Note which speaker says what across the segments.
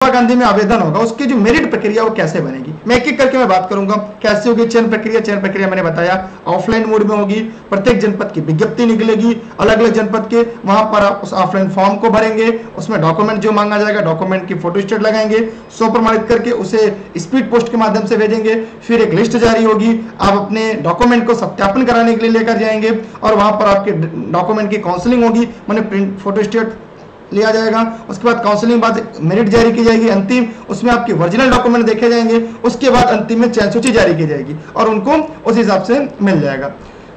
Speaker 1: गांधी में आवेदन होगा उसकी जो मेरिट प्रक्रिया वो कैसे बनेगी, मैं एक एक करके मैं बात करूंगा। कैसे होगी चयन प्रक्रिया मैंने बताया ऑफलाइन मोड में होगी। प्रत्येक जनपद की विज्ञप्ति निकलेगी अलग अलग जनपद के, वहां पर आप उस ऑफलाइन फॉर्म को भरेंगे, उसमें डॉक्यूमेंट जो मांगा जाएगा डॉक्यूमेंट की फोटो स्टेट लगाएंगे, सो प्रमाणित करके उसे स्पीड पोस्ट के माध्यम से भेजेंगे। फिर एक लिस्ट जारी होगी, आप अपने डॉक्यूमेंट को सत्यापन कराने के लिए लेकर जाएंगे और वहां पर आपके डॉक्यूमेंट की काउंसलिंग होगी, मैंने प्रिंट फोटो स्टेट लिया जाएगा। उसके बाद काउंसलिंग बाद मेरिट जारी की जाएगी अंतिम, उसमें आपके ओरिजिनल डॉक्यूमेंट देखे जाएंगे। उसके बाद अंतिम में चयन सूची जारी की जाएगी और उनको उस हिसाब से मिल जाएगा।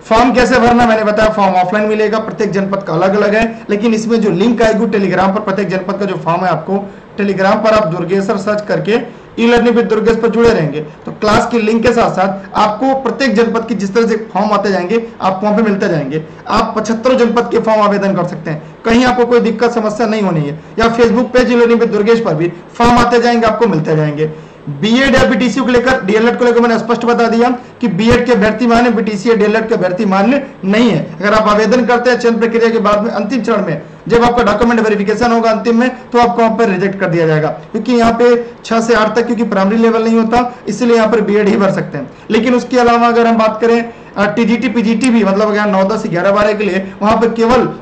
Speaker 1: फॉर्म कैसे भरना मैंने बताया, फॉर्म ऑफलाइन मिलेगा, प्रत्येक जनपद का अलग अलग है, लेकिन इसमें जो लिंक आएगी टेलीग्राम पर, प्रत्येक जनपद का जो फॉर्म है आपको टेलीग्राम पर आप दुर्गेश्वर सर्च करके ई लर्निंग विद दुर्गेश पर जुड़े रहेंगे तो क्लास की लिंक के साथ साथ आपको प्रत्येक जनपद की जिस तरह से फॉर्म आते जाएंगे आपको वहां पे मिलते जाएंगे। आप 75 जनपद के फॉर्म आवेदन कर सकते हैं, कहीं आपको कोई दिक्कत समस्या नहीं होनी है। या Facebook page e learning with Durgesh पर भी फॉर्म आते जाएंगे, आपको मिलते जाएंगे। बीएड या बीटीसी को लेकर डीएलएड को लेकर मैंने स्पष्ट बता दिया कि बीएड के अभ्यर्थी मान्य, बीटीसी या डीएलएड के अभ्यर्थी मान्य नहीं है। अगर आप आवेदन करते हैं चयन प्रक्रिया के बाद में अंतिम चरण में जब आपका डॉक्यूमेंट वेरिफिकेशन होगा अंतिम में तो आपको वहां पर रिजेक्ट कर दिया जाएगा, क्योंकि यहाँ पे 6 से 8 तक क्योंकि प्राइमरी लेवल नहीं होता इसलिए यहाँ पर बीएड ही भर सकते हैं। लेकिन उसके अलावा अगर हम बात करें टीजीटी पीजीटी भी मतलब 9, 10, 11, 12 के लिए वहां पर केवल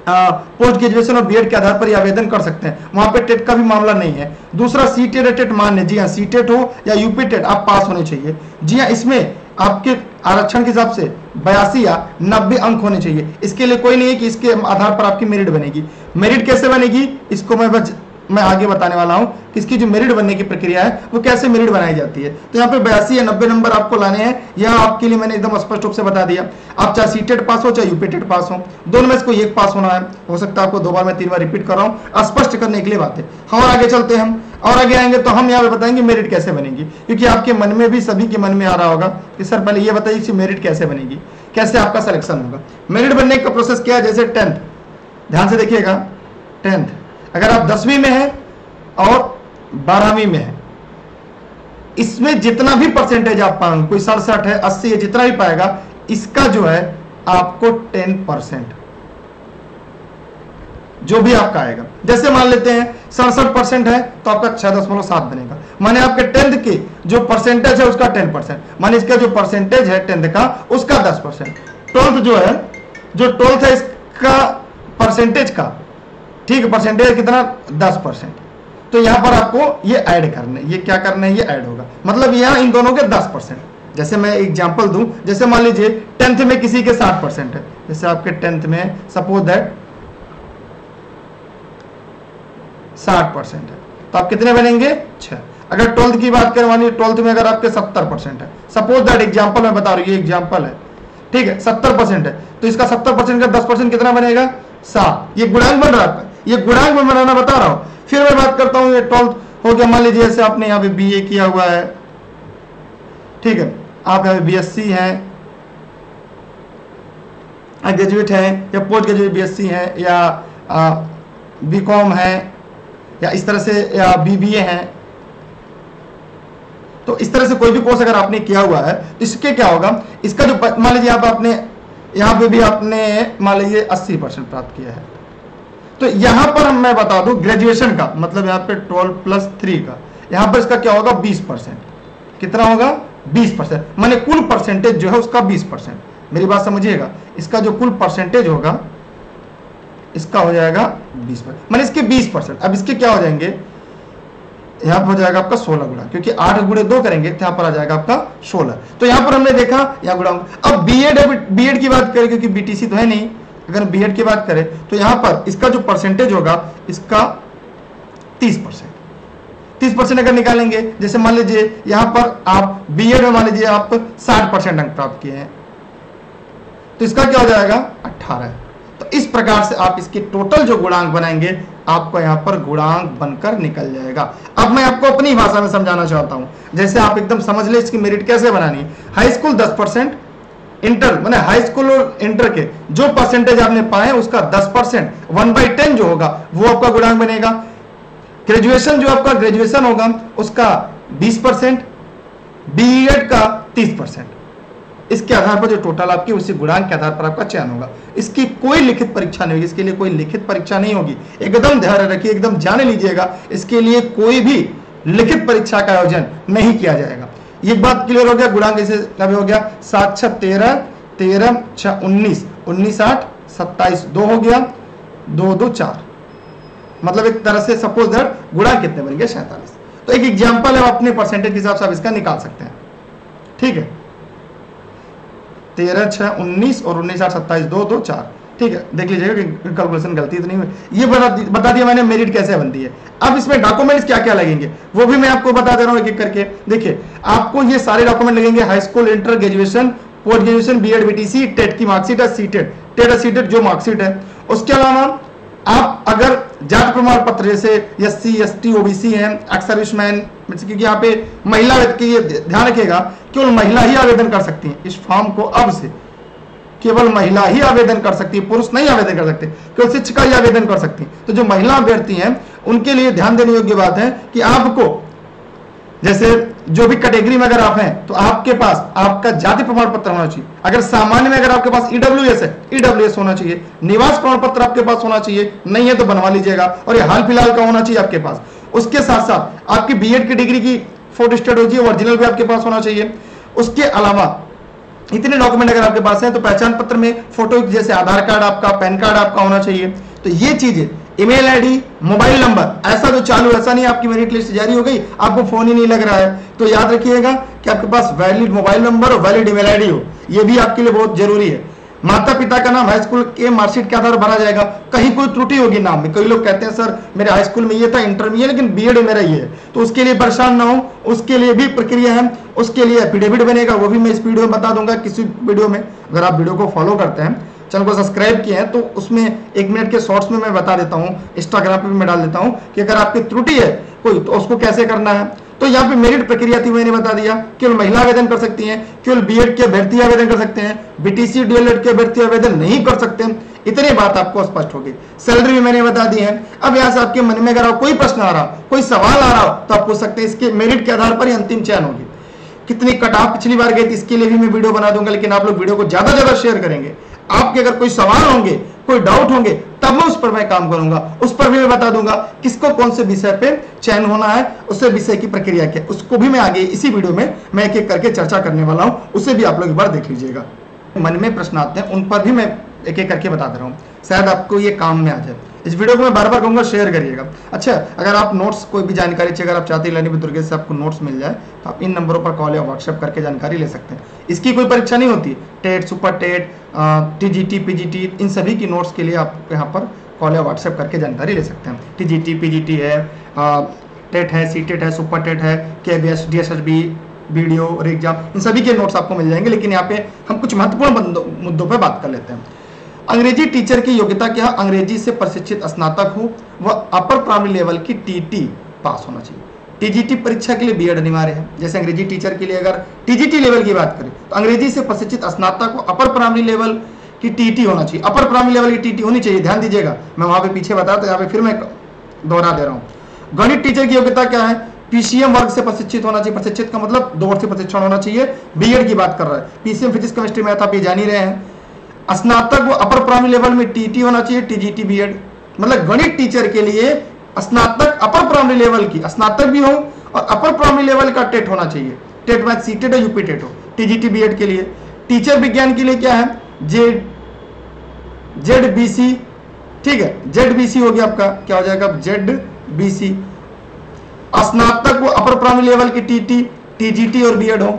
Speaker 1: पोस्ट ग्रेजुएशन और बीएड के आधार पर ही आवेदन कर सकते हैं, वहां पे टेट का भी मामला नहीं है। दूसरा सीटेट टेट मान्य, जी हाँ सीटेट हो या यूपी टेट आप पास होने चाहिए। जी हाँ इसमें आपके आरक्षण के हिसाब से 82 या 90 अंक होने चाहिए। इसके लिए कोई नहीं है कि इसके आधार पर आपकी मेरिट बनेगी। मेरिट कैसे बनेगी इसको मैं आगे बताने वाला हूं कि इसकी जो मेरिट बनने की प्रक्रिया है वो कैसे मेरिट बनाई जाती है। तो यहाँ पे 82 या 90 नंबर आपको लाने हैं, यह आपके लिए मैंने एकदम स्पष्ट रूप से बता दिया। आप चाहे सीटेट पास हो चाहे यूपी टेट पास हो, दोनों में से कोई एक पास होना है। हो सकता है आपको 2 बार मैं 3 बार रिपीट कर रहा हूँ स्पष्ट करने के लिए बात है। और आगे चलते हैं हम और आगे आएंगे तो हम यहाँ पे बताएंगे मेरिट कैसे बनेगी, क्योंकि आपके मन में भी सभी के मन में आ रहा होगा कि सर पहले ये बताइए कि मेरिट कैसे बनेगी, कैसे आपका सिलेक्शन होगा। मेरिट बनने का प्रोसेस क्या है, जैसे 10th, ध्यान से देखिएगा 10th अगर आप 10वीं में हैं और 12वीं में है, इसमें जितना भी परसेंटेज आप पाएंगे, कोई 67 है 80 है जितना भी पाएगा, इसका जो है आपको 10% जो भी आपका आएगा। जैसे मान लेते हैं 67% है तो आपका 6.7 बनेगा, माने आपके 10th की जो परसेंटेज है उसका 10%, माने इसका जो परसेंटेज है 10th का उसका 10%। 12th जो है, जो 12th है इसका परसेंटेज का, ठीक है, परसेंटेज कितना 10%। तो यहां पर आपको ये ऐड करना है, ये क्या करना है, ये ऐड होगा, मतलब यहां इन दोनों के 10%। जैसे मैं एग्जांपल दूं, जैसे मान लीजिए 10th में किसी के 60% है, जैसे आपके 10th में सपोज दैट 60% है तो आप कितने बनेंगे 6। अगर 12th की बात करें, मानिए 12th में अगर आपके 70% है, सपोज दैट एग्जांपल मैं बता रहा हूं, ये एग्जांपल है, ठीक है, 70% है तो इसका 70% का 10% कितना बनेगा 7। ये गुणांक बन रहा है, ये गुणांक में बनाना बता रहा हूं। फिर मैं बात करता हूं, ये 12th हो गया, मान लीजिए जैसे आपने यहाँ पे बीए किया हुआ है, ठीक है, आप यहाँ पे बीएससी हैं, ग्रेजुएट हैं या पोस्ट ग्रेजुएट बीएससी हैं या बीकॉम है या इस तरह से या बीबीए हैं, तो इस तरह से कोई भी कोर्स अगर आपने किया हुआ है तो इसके क्या होगा, इसका जो मान लीजिए आपने यहाँ पे भी आपने मान लीजिए 80% प्राप्त किया है, तो यहां पर मैं बता दूं ग्रेजुएशन का मतलब यहाँ पे 12+3 का, यहां पर इसका क्या होगा 20%। कितना होगा 20%, माने कुल परसेंटेज जो है उसका 20%। मेरी बात समझिएगा, इसका जो कुल परसेंटेज होगा इसका हो जाएगा 20%, माने इसके 20%। अब इसके क्या हो जाएंगे, यहाँ पर हो जाएगा आपका 16 गुणा, क्योंकि 8 गुणे 2 करेंगे तो यहाँ पर आ जाएगा आपका 16। तो यहाँ पर हमने देखा यहाँ गुणा। अब बीएड की बात करें, क्योंकि बीटीसी तो है नहीं, अगर बीएड की बात करें तो यहाँ पर इसका जो परसेंटेज होगा इसका 30% अगर निकालेंगे, जैसे मान लीजिए यहाँ पर आप बीएड में मान लीजिए आप 60% अंक प्राप्त किए हैं तो इसका क्या हो जाएगा 18। तो इस प्रकार से आप इसके टोटल जो गुणांक बनाएंगे आपको यहाँ पर गुणांक बनकर निकल जाएगा। अब मैं आपको अपनी भाषा में समझाना चाहता हूं, जैसे आप एकदम समझ ले इसकी मेरिट कैसे बनानी है। हाई स्कूल 10%, इंटर मैंने हाई स्कूल और इंटर के जो परसेंटेज आपने पाए उसका 10%, 1/10 जो होगा वो आपका गुणांक बनेगा। ग्रेजुएशन जो आपका ग्रेजुएशन होगा उसका 20%, बीएड का 30%। इसके आधार पर जो टोटल आपकी उसी गुणांक के आधार पर आपका चयन होगा। इसकी कोई लिखित परीक्षा नहीं होगी, इसके लिए कोई लिखित परीक्षा नहीं होगी, एकदम ध्यान रखिए, एकदम जान लीजिएगा, इसके लिए कोई भी लिखित परीक्षा का आयोजन नहीं किया जाएगा। ये बात क्लियर हो गया। गुणांक जैसे कभी हो गया 7 6 13, 13 6 19, 19 8 27, 2 हो गया, 2 2 4, मतलब एक तरह से सपोज दैट गुणांक कितने बन गए 47। तो एक एग्जांपल है, अपने परसेंटेज के हिसाब से आप इसका निकाल सकते हैं। ठीक है, 13 6 19 और 19 8 27, 2 2 4। ठीक है, देख लीजिएगा कि कैलकुलेशन गलती तो नहीं हुई। ये बता दिया मैंने मेरिट कैसे बनती है। अब इसमें डॉक्यूमेंट्स क्या क्या लगेंगे वो भी मैं आपको बता दे रहा हूँ एक एक करके। देखिए, आपको ये सारे डॉक्यूमेंट लगेंगे, high school, inter, graduation, post graduation, BEd, BTC, TET की मार्कशीट है, सीटेट, टेट सीटेट जो मार्कशीट है। उसके अलावा आप अगर जाति प्रमाण पत्र जैसे एससी, एसटी, ओबीसी हैं, एक्स सर्विसमैन, क्योंकि यहाँ पे महिला के ध्यान रखिएगा, केवल महिला ही आवेदन कर सकती है इस फॉर्म को। अब से केवल महिला ही आवेदन कर सकती है, पुरुष नहीं आवेदन कर सकते, केवल शिक्षिका ही आवेदन कर सकती है। तो जो महिला अभ्यर्थी हैं उनके लिए ध्यान देने योग्य बात है कि आपको जैसे जो भी कैटेगरी में अगर आप हैं तो आपके पास आपका जाति प्रमाण पत्र होना चाहिए। अगर सामान्य में अगर आपके पास ईडब्ल्यूएस है, ईडब्ल्यूएस होना चाहिए। निवास प्रमाण पत्र आपके पास होना चाहिए, नहीं है तो बनवा लीजिएगा, और ये हाल फिलहाल का होना चाहिए आपके पास। उसके साथ साथ आपकी बीएड की डिग्री की फोटोस्टेट होती है, ओरिजिनल भी आपके पास होना चाहिए। उसके अलावा इतने डॉक्यूमेंट अगर आपके पास हैं तो पहचान पत्र में फोटो जैसे आधार कार्ड आपका, पैन कार्ड आपका होना चाहिए। तो ये चीजें, ईमेल आईडी, मोबाइल नंबर, ऐसा जो चालू, ऐसा नहीं आपकी मेरिट लिस्ट जारी हो गई आपको फोन ही नहीं लग रहा है, तो याद रखिएगा कि आपके पास वैलिड मोबाइल नंबर और वैलिड ईमेल आईडी हो, ये भी आपके लिए बहुत जरूरी है। माता पिता का नाम हाई स्कूल के मार्कशीट के आधार पर भरा जाएगा। कहीं कोई त्रुटि होगी नाम में, कई लोग कहते हैं सर मेरे हाई स्कूल में ये था, इंटर में ये, लेकिन बीएड मेरा ये है, तो उसके लिए परेशान ना हो, उसके लिए भी प्रक्रिया है। उसके लिए एफिडेविट बनेगा, वो भी मैं इस वीडियो में बता दूंगा किसी वीडियो में। अगर आप वीडियो को फॉलो करते हैं, चैनल को सब्सक्राइब किए हैं, तो उसमें 1 मिनट के शॉर्ट्स में मैं बता देता हूँ, इंस्टाग्राम पे भी मैं डाल देता हूँ कि अगर आपकी त्रुटि है कोई तो उसको कैसे करना है। तो यहाँ पे मेरिट प्रक्रिया थी, मैंने बता दिया, केवल महिला आवेदन कर सकती हैं, केवल बीएड के अभ्यर्थी आवेदन कर सकते हैं, बीटीसी डीएलएड के अभ्यर्थी आवेदन नहीं कर सकते। इतनी बात आपको स्पष्ट होगी। सैलरी भी मैंने बता दी है। अब यहाँ से आपके मन में अगर कोई प्रश्न आ रहा, कोई सवाल आ रहा तो आप पूछ सकते हैं। इसके मेरिट के आधार पर ही अंतिम चयन होगी। कितनी कट ऑफ पिछली बार गई थी इसके लिए भी मैं वीडियो बना दूंगा, लेकिन आप लोग वीडियो को ज्यादा ज्यादा शेयर करेंगे। आपके अगर कोई सवाल होंगे, कोई डाउट होंगे, तब मैं उस पर मैं काम करूंगा, उस पर भी मैं बता दूंगा किसको कौन से विषय पे चयन होना है, उससे विषय की प्रक्रिया क्या, उसको भी मैं आगे इसी वीडियो में मैं एक एक करके चर्चा करने वाला हूं, उसे भी आप लोग एक बार देख लीजिएगा। मन में प्रश्न आते हैं उन पर भी मैं एक एक करके बता दे रहा हूँ, शायद आपको ये काम में आ जाए। इस वीडियो को मैं बार बार कहूंगा शेयर करिएगा। अच्छा, अगर आप नोट्स कोई भी जानकारी चाहिए, अगर आप चाहते हैं लर्निंग विद दुर्गेश से आपको नोट्स मिल जाए, तो आप इन नंबरों पर कॉल या व्हाट्सएप करके जानकारी ले सकते हैं। इसकी कोई परीक्षा नहीं होती, TET, super TET, TGT, PGT, इन सभी की नोट्स के लिए आप यहाँ पर कॉल या व्हाट्सएप करके जानकारी ले सकते हैं। टीजीटी, पीजीटी है, टेट है, सीटेट है, सुपर टेट है, केबीएस, डीएसएसबी, वीडियो और एग्जाम, इन सभी के नोट्स आपको मिल जाएंगे। लेकिन यहाँ पे हम कुछ महत्वपूर्ण मुद्दों पर बात कर लेते हैं। अंग्रेजी टीचर की योग्यता क्या है? अंग्रेजी से प्रशिक्षित स्नातक हो, वह अपर प्राइमरी लेवल की टीटी पास होना चाहिए। टीजीटी परीक्षा के लिए बीएड अनिवार्य है। जैसे अंग्रेजी टीचर के लिए अगर टीजीटी लेवल की बात करें तो अंग्रेजी से प्रशिक्षित स्नातक हो, अपर प्राइमरी लेवल की टीटी होना चाहिए। अपर प्राइमरी लेवल की टीटी होनी चाहिए, ध्यान दीजिएगा, मैं वहां पे पीछे बताया था, यहाँ पे फिर मैं दोहरा दे रहा हूँ। गणित टीचर की योग्यता क्या है? पीसीएम वर्ग से प्रशिक्षित होना चाहिए। प्रशिक्षित का मतलब 2 वर्ष से प्रशिक्षण होना चाहिए। बीएड की बात कर रहा है, पीसीएम फिजिक्स, केमिस्ट्री, मैथ आप ये जान ही रहे हैं। स्नातक व अपर प्राइमरी लेवल में टीटी होना चाहिए, टीजीटी, बीएड। मतलब गणित टीचर के लिए स्नातक, अपर प्राइमरी लेवल की स्नातक भी हो और अपर प्राइमरी लेवल का टेट होना चाहिए। TET math, CTET, UP TET हो। टीजीटी, बीएड के लिए। टीचर विज्ञान के लिए क्या है? जेडबीसी, ठीक है, जेडबीसी हो गया आपका, क्या हो जाएगा? जेडबीसी। स्नातक व अपर प्राइमरी लेवल की टीटी, टीजीटी और बीएड हो।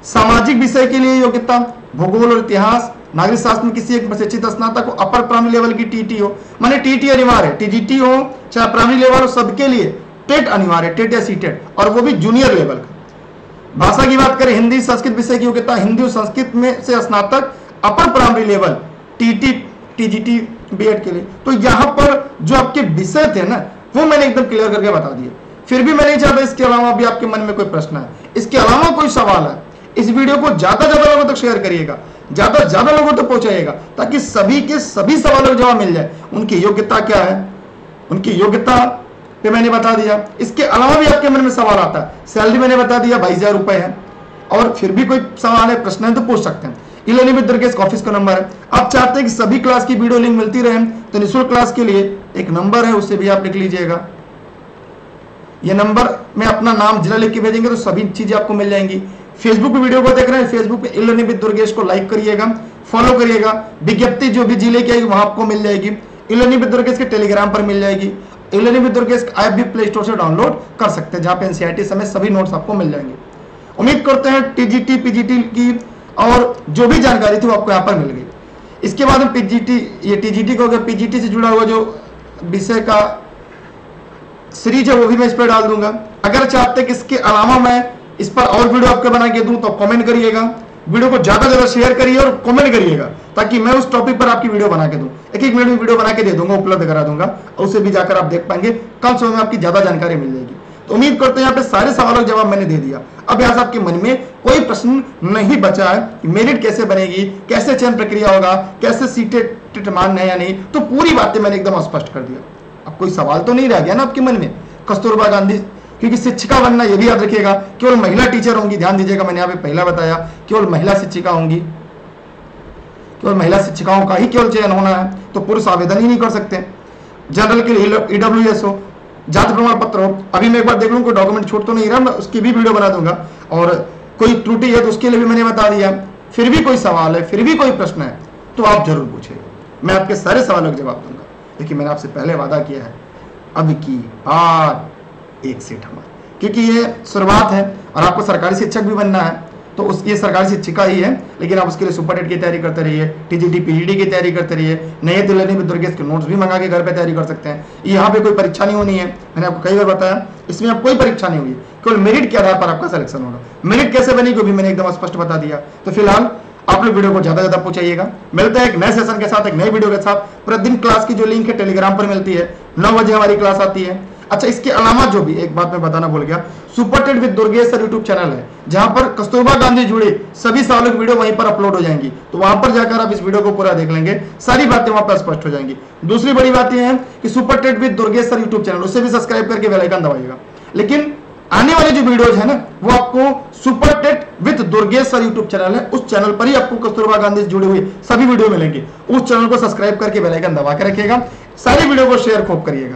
Speaker 1: सामाजिक विषय के लिए योग्यता भूगोल और इतिहास, नागरिक शास्त्र में किसी एक प्रशिक्षित स्नातक को अपर प्राइमरी लेवल की टीटी हो, माने टीटी अनिवार्य है, टीजीटी हो चाहे प्राइमरी लेवल हो, सबके लिए टेट अनिवार्य है, टेट या सीटेट, और वो भी जूनियर लेवल का। भाषा की बात करें, हिंदी संस्कृत विषय की योग्यता हिंदी और संस्कृत में से स्नातक, upper primary level TT, TGT, BEd के लिए। तो यहाँ पर जो आपके विषय थे ना वो मैंने एकदम क्लियर करके बता दिए। फिर भी मैं नहीं चाहता इसके अलावा भी आपके मन में कोई प्रश्न है, इसके अलावा कोई सवाल है, इस वीडियो को ज्यादा ज्यादा लोगों तक शेयर करिएगा, ज्यादा ज्यादा लोगों तक पहुंचाइएगा, ताकि सभी के सभी सवालों का जवाब मिल जाए। उनकी योग्यता क्या है, उनकी योग्यता पे मैंने बता दिया। इसके अलावा भी आपके मन में सवाल आता है, सैलरी मैंने बता दिया 22,000 रुपए है। और फिर भी कोई सवाल है, प्रश्न है तो पूछ सकते हैं। ई-लर्निंग विद दुर्गेश का ऑफिस का नंबर है। आप चाहते हैं कि सभी क्लास की वीडियो लिंक मिलती रहे तो निःशुल्क क्लास के लिए एक नंबर है, उससे भी आप लिख लीजिएगा। ये नंबर में अपना नाम जिला लिख के भेजेंगे तो सभी चीजें आपको मिल जाएंगी। फेसबुक पे वीडियो को देख रहे हैं, फेसबुक पे ई-लर्निंग विद दुर्गेश को लाइक करिएगा, फॉलो करिएगा। विज्ञप्ति जो भी जिले की आएगी वहां आपको मिल जाएगी। ई-लर्निंग विद दुर्गेश के टेलीग्राम पर मिल जाएगी। ई-लर्निंग विद दुर्गेश ऐप भी प्ले स्टोर से डाउनलोड कर सकते हैं, जहां पे एनसीईआरटी समेत सभी नोट्स आपको मिल जाएंगे। उम्मीद करते हैं टीजीटी पीजीटी की और जो भी जानकारी थी वो आपको यहाँ पर मिल गई। इसके बाद हम पीजीटी, ये टीजीटी को अगर पीजीटी से जुड़ा हुआ जो विषय का सीरीज है वो भी मैं इस पर डाल दूंगा। अगर चाहते हैं कि इसके अलावा मैं इस पर और वीडियो आपको बना के दूं तो कमेंट करिएगा, वीडियो को ज्यादा ज्यादा शेयर करिए और कमेंट करिएगा ताकि मैं उस टॉपिक पर आपकी वीडियो बना के दूं। एक एक मिनट में वीडियो बना के दे दूंगा, उपलब्ध करा दूंगा, और उसे भी जाकर आप देख पाएंगे। कम समय में आपकी ज्यादा जानकारी मिल जाएगी। तो उम्मीद करते हैं यहाँ पे सारे सवालों का जवाब मैंने दे दिया। अब यहाँ से आपके मन में कोई प्रश्न नहीं बचा है कि मेरिट कैसे बनेगी, कैसे चयन प्रक्रिया होगा, कैसे सीटें मान्य है या नहीं, तो पूरी बातें मैंने एकदम स्पष्ट कर दिया। अब कोई सवाल तो नहीं रह गया ना आपके मन में। कस्तूरबा गांधी, क्योंकि शिक्षिका बनना ये भी याद रखिएगा केवल महिला टीचर होंगी, ध्यान दीजिएगा, मैंने यहाँ पे पहला बताया केवल महिला शिक्षिका होंगी, केवल महिला शिक्षिकाओं का ही केवल चयन होना है, तो पुरुष आवेदन ही नहीं कर सकते। जनरल के लिए ईडब्ल्यूएस हो, जाति प्रमाण पत्र हो, अभी मैं एक बार देख लूँ कोई डॉक्यूमेंट छूट तो नहीं रहा, मैं उसकी भी वीडियो बना दूंगा, और कोई त्रुटि है तो उसके लिए भी मैंने बता दिया। फिर भी कोई सवाल है, फिर भी कोई प्रश्न है तो आप जरूर पूछिएगा, मैं आपके सारे सवालों का जवाब दूंगा। देखिए मैंने आपसे पहले वादा किया है, अब की बार एक सीट हमारी, क्योंकि ये शुरुआत है और आपको सरकारी शिक्षक भी बनना है, तो उस ये सरकारी शिक्षिका ही है, लेकिन आप उसके लिए सुपर टेट की तैयारी करते रहिए, टीजीटी पीजीटी की तैयारी करते रहिए, नए ई-लर्निंग विद दुर्गेश के नोट्स भी मंगा के घर पे तैयारी कर सकते हैं। यहाँ पे कोई परीक्षा नहीं होनी है, मैंने आपको कई बार बताया, इसमें आप कोई परीक्षा नहीं होगी, केवल मेरिट के आधार पर आपका सिलेक्शन होगा। मेरिट कैसे बनेगी भी मैंने एकदम स्पष्ट बता दिया। तो फिलहाल आप लोग वीडियो को ज्यादा ज्यादा पहुंचाइएगा। मिलते हैं एक नए सेशन के साथ, एक नई वीडियो के साथ। प्रतिदिन क्लास की जो लिंक है टेलीग्राम पर मिलती है, 9 बजे हमारी क्लास आती है। अच्छा, इसके अलावा जो भी एक बात मैं बताना भूल गया, super TET with Durgesh sir YouTube channel है, जहां पर कस्तूरबा गांधी जुड़े सभी सवालों की वीडियो वहीं पर अपलोड हो जाएंगी, तो वहां पर जाकर आप इस वीडियो को पूरा देख लेंगे, सारी बातें वहां पर स्पष्ट हो जाएंगी। दूसरी बड़ी बात यह है कि super TET with Durgesh sir YouTube channel, उसे भी सब्सक्राइब करके बेल आइकन दबाइएगा। लेकिन आने वाले जो वीडियोज है ना, वो आपको super TET with Durgesh sir YouTube channel है, उस चैनल पर ही आपको कस्तूरबा गांधी से जुड़े हुए सभी वीडियो मिलेंगे। उस चैनल को सब्सक्राइब करके बेल आइकन दबा के रखिएगा, सारी वीडियो को शेयर खूब करिएगा,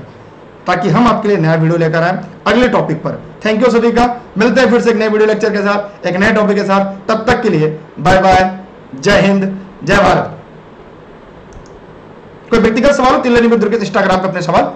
Speaker 1: ताकि हम आपके लिए नया वीडियो लेकर आए अगले टॉपिक पर। थैंक यू सभी का, मिलते हैं फिर से एक नए वीडियो लेक्चर के साथ, एक नए टॉपिक के साथ। तब तक के लिए बाय बाय, जय हिंद, जय भारत। कोई व्यक्तिगत सवाल हो ई-लर्निंग विद दुर्गेश इंस्टाग्राम पे अपने सवाल